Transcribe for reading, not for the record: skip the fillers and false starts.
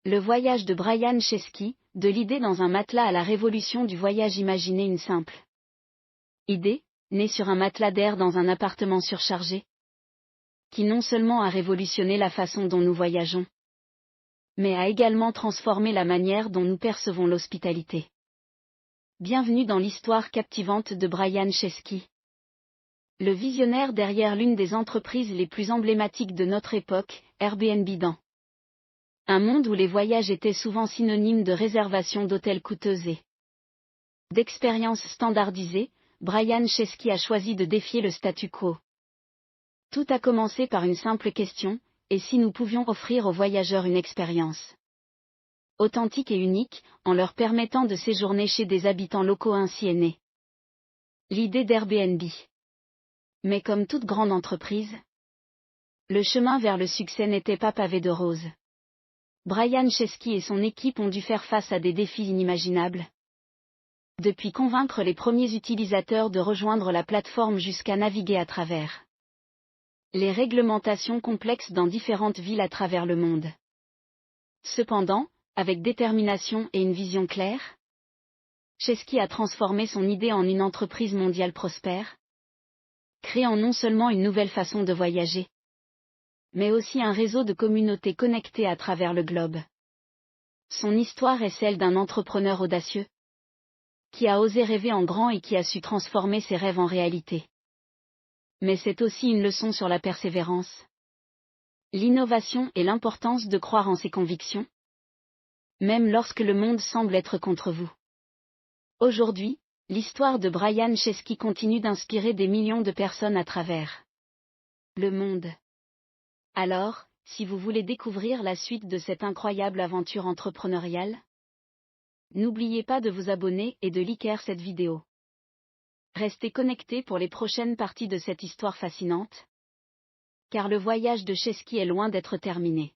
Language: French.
Le voyage de Brian Chesky, de l'idée dans un matelas à la révolution du voyage. Imaginez une simple idée, née sur un matelas d'air dans un appartement surchargé, qui non seulement a révolutionné la façon dont nous voyageons, mais a également transformé la manière dont nous percevons l'hospitalité. Bienvenue dans l'histoire captivante de Brian Chesky. Le visionnaire derrière l'une des entreprises les plus emblématiques de notre époque, Airbnb. Dans un monde où les voyages étaient souvent synonymes de réservation d'hôtels coûteuses et d'expériences standardisées, Brian Chesky a choisi de défier le statu quo. Tout a commencé par une simple question: et si nous pouvions offrir aux voyageurs une expérience authentique et unique, en leur permettant de séjourner chez des habitants locaux? Ainsi est née l'idée d'Airbnb. Mais comme toute grande entreprise, le chemin vers le succès n'était pas pavé de roses. Brian Chesky et son équipe ont dû faire face à des défis inimaginables. Depuis convaincre les premiers utilisateurs de rejoindre la plateforme jusqu'à naviguer à travers les réglementations complexes dans différentes villes à travers le monde. Cependant, avec détermination et une vision claire, Chesky a transformé son idée en une entreprise mondiale prospère, créant non seulement une nouvelle façon de voyager, mais aussi un réseau de communautés connectées à travers le globe. Son histoire est celle d'un entrepreneur audacieux, qui a osé rêver en grand et qui a su transformer ses rêves en réalité. Mais c'est aussi une leçon sur la persévérance, l'innovation et l'importance de croire en ses convictions, même lorsque le monde semble être contre vous. Aujourd'hui, l'histoire de Brian Chesky continue d'inspirer des millions de personnes à travers le monde. Alors, si vous voulez découvrir la suite de cette incroyable aventure entrepreneuriale, n'oubliez pas de vous abonner et de liker cette vidéo. Restez connectés pour les prochaines parties de cette histoire fascinante, car le voyage de Chesky est loin d'être terminé.